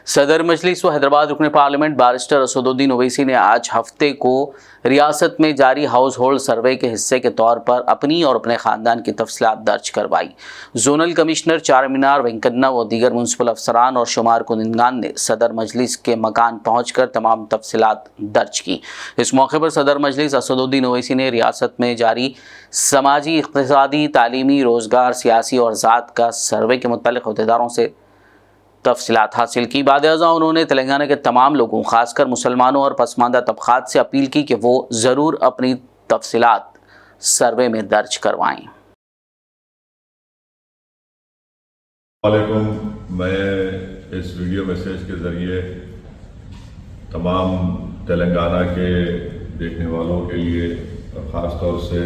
صدر مجلس و حیدرآباد رکن پارلیمنٹ بارسٹر اسدالدین اویسی نے آج ہفتے کو ریاست میں جاری ہاؤس ہولڈ سروے کے حصے کے طور پر اپنی اور اپنے خاندان کی تفصیلات درج کروائی۔ زونل کمشنر چار مینار وینکٹنا و دیگر میونسپل افسران اور شمار کنندگان نے صدر مجلس کے مکان پہنچ کر تمام تفصیلات درج کی۔ اس موقع پر صدر مجلس اسدالدین اویسی نے ریاست میں جاری سماجی، اقتصادی، تعلیمی، روزگار، سیاسی اور ذات کا سروے کے متعلق عہدیداروں سے تفصیلات حاصل کی۔ بعد ازاں انہوں نے تلنگانہ کے تمام لوگوں، خاص کر مسلمانوں اور پسماندہ طبقات سے اپیل کی کہ وہ ضرور اپنی تفصیلات سروے میں درج کروائیں۔ السلام علیکم، میں اس ویڈیو میسیج کے ذریعے تمام تلنگانہ کے دیکھنے والوں کے لیے اور خاص طور سے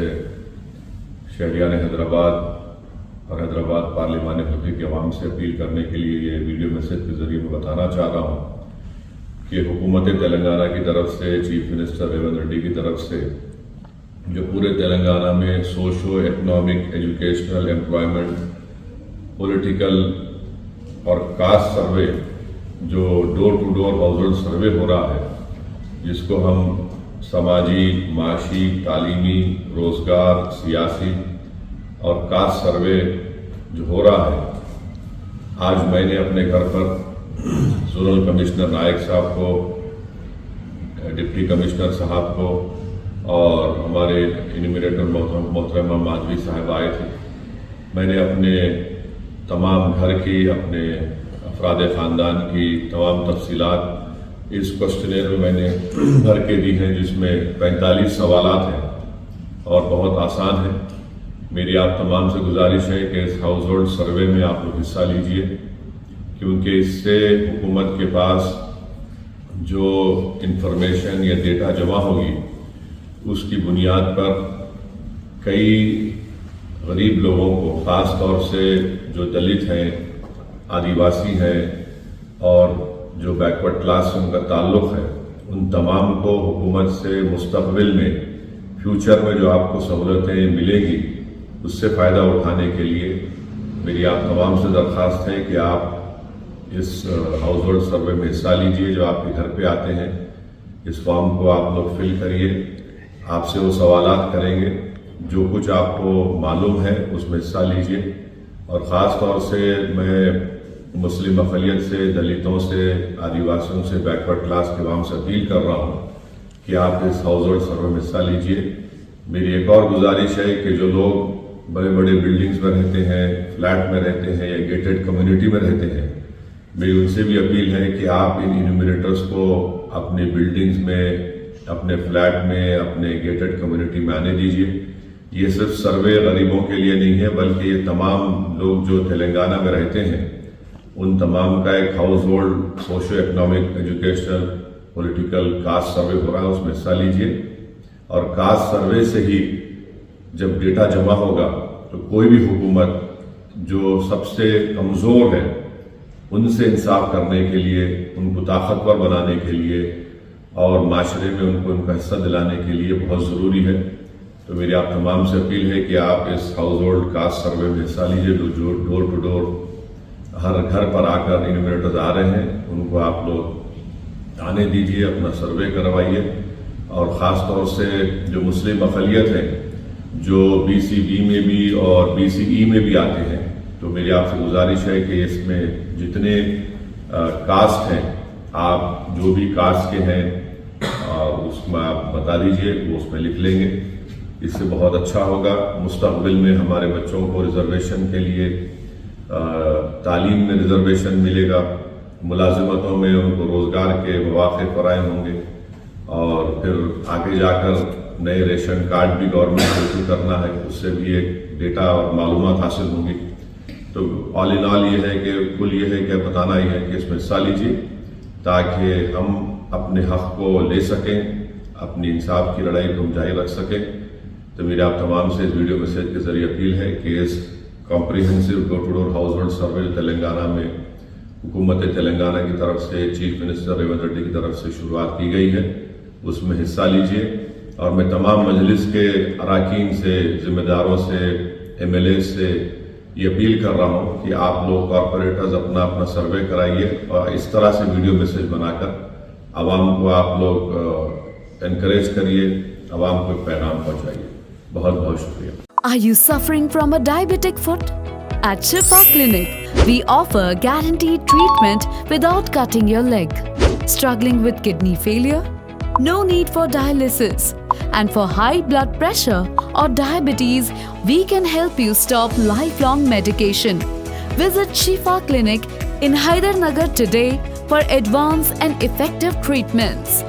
شہریان حیدرآباد اور حیدرآباد پارلیمانی حلقے کے عوام سے اپیل کرنے کے لیے یہ ویڈیو میسیج کے ذریعے میں بتانا چاہ رہا ہوں کہ حکومت تلنگانہ کی طرف سے، چیف منسٹر ریونت ریڈی کی طرف سے جو پورے تلنگانہ میں socio economic, educational, employment, political اور کاسٹ سروے، جو door to door household survey ہو رہا ہے، جس کو ہم سماجی، معاشی، تعلیمی، روزگار، سیاسی اور کاسٹ سروے جو ہو رہا ہے، آج میں نے اپنے گھر پر زونل کمشنر نائک صاحب کو، ڈپٹی کمشنر صاحب کو اور ہمارے انیمیریٹر محترمہ مادھوی صاحب آئے تھے۔ میں نے اپنے تمام گھر کی، اپنے افراد خاندان کی تمام تفصیلات اس کوشچنیر میں نے بھر کے دی ہیں، جس میں 45 سوالات ہیں اور بہت آسان ہیں۔ میری آپ تمام سے گزارش ہے کہ اس ہاؤس ہولڈ سروے میں آپ لوگ حصہ لیجئے، کیونکہ اس سے حکومت کے پاس جو انفارمیشن یا ڈیٹا جمع ہوگی، اس کی بنیاد پر کئی غریب لوگوں کو، خاص طور سے جو دلت ہیں، آدیواسی ہیں اور جو بیکورڈ کلاس سے ان کا تعلق ہے، ان تمام کو حکومت سے مستقبل میں، فیوچر میں جو آپ کو سہولتیں ملے گی، اس سے فائدہ اٹھانے کے لیے میری آپ تمام سے درخواست ہے کہ آپ اس ہاؤس ہولڈ سروے میں حصہ لیجئے جو آپ کے گھر پہ آتے ہیں۔ اس فارم کو آپ لوگ فل کریے، آپ سے وہ سوالات کریں گے، جو کچھ آپ کو معلوم ہے اس میں حصہ لیجئے۔ اور خاص طور سے میں مسلم اقلیت سے، دلتوں سے، آدیواسیوں سے، بیکورڈ کلاس کے عوام سے اپیل کر رہا ہوں کہ آپ اس ہاؤس ہولڈ سروے میں حصہ لیجئے۔ میری ایک اور گزارش ہے کہ جو لوگ بڑے بڑے بلڈنگز میں رہتے ہیں، فلیٹ میں رہتے ہیں یا گیٹڈ کمیونٹی میں رہتے ہیں، میری ان سے بھی اپیل ہے کہ آپ ان انیمیریٹرز کو اپنے بلڈنگز میں، اپنے فلیٹ میں، اپنے گیٹڈ کمیونٹی میں آنے دیجیے۔ یہ صرف سروے غریبوں کے لیے نہیں ہے، بلکہ یہ تمام لوگ جو تلنگانہ میں رہتے ہیں، ان تمام کا ایک household socio economic, educational, political, caste survey ہو رہا ہے، اس میں حصہ لیجیے۔ اور کاسٹ سروے سے ہی جب ڈیٹا جمع ہوگا تو کوئی بھی حکومت جو سب سے کمزور ہے، ان سے انصاف کرنے کے لیے، ان کو طاقتور بنانے کے لیے اور معاشرے میں ان کو ان کا حصہ دلانے کے لیے بہت ضروری ہے۔ تو میری آپ تمام سے اپیل ہے کہ آپ اس ہاؤس ہولڈ کاسٹ سروے میں حصہ لیجیے، جو ڈور ٹو ڈور ہر گھر پر آ کر انیمیریٹرز آ رہے ہیں، ان کو آپ لوگ آنے دیجیے، اپنا سروے کروائیے۔ اور خاص طور سے جو مسلم اقلیت ہیں، جو بی سی بی میں بھی اور بی سی ای میں بھی آتے ہیں، تو میری آپ سے گزارش ہے کہ اس میں جتنے کاسٹ ہیں، آپ جو بھی کاسٹ کے ہیں اس میں آپ بتا دیجئے، وہ اس میں لکھ لیں گے۔ اس سے بہت اچھا ہوگا۔ مستقبل میں ہمارے بچوں کو ریزرویشن کے لیے، تعلیم میں ریزرویشن ملے گا، ملازمتوں میں ان کو روزگار کے مواقع فراہم ہوں گے، اور پھر آگے جا کر نئے ریشن کارڈ بھی گورنمنٹ کو ایشو کرنا ہے، اس سے بھی ایک ڈیٹا اور معلومات حاصل ہوں گی۔ تو آل ان آل یہ ہے کہ کل یہ ہے کہ بتانا ہی ہے کہ اس میں حصہ لیجیے، تاکہ ہم اپنے حق کو لے سکیں، اپنی انصاف کی لڑائی کو ہم جاری رکھ سکیں۔ تو میرے آپ تمام سے اس ویڈیو میسیج کے ذریعے اپیل ہے کہ اس comprehensive door to door household survey Telangana میں حکومت تلنگانہ کی طرف سے، چیف منسٹر ریونت ریڈی کی طرف سے شروعات کی گئی ہے، اس میں حصہ لیجیے۔ اور میں تمام مجلس کے اراکین سے، ذمہ داروں سے، ایم ایل اے سے، یہ اپیل کر رہا ہوں کہ آپ لوگ کارپوریٹرز اپنا سروے کرائیے اور اس طرح سے ویڈیو میسیج بنا کر عوام کو آپ لوگ انکریج کریے, عوام کو پیغام پہنچائیے. بہت بہت شکریہ. Are you suffering from a diabetic foot? At Shifa Clinic, we offer guaranteed treatment without cutting your leg. Struggling with kidney failure? No need for dialysis. And for high blood pressure or diabetes, we can help you stop lifelong medication. Visit Shifa Clinic in Hydernagar today for advanced and effective treatments.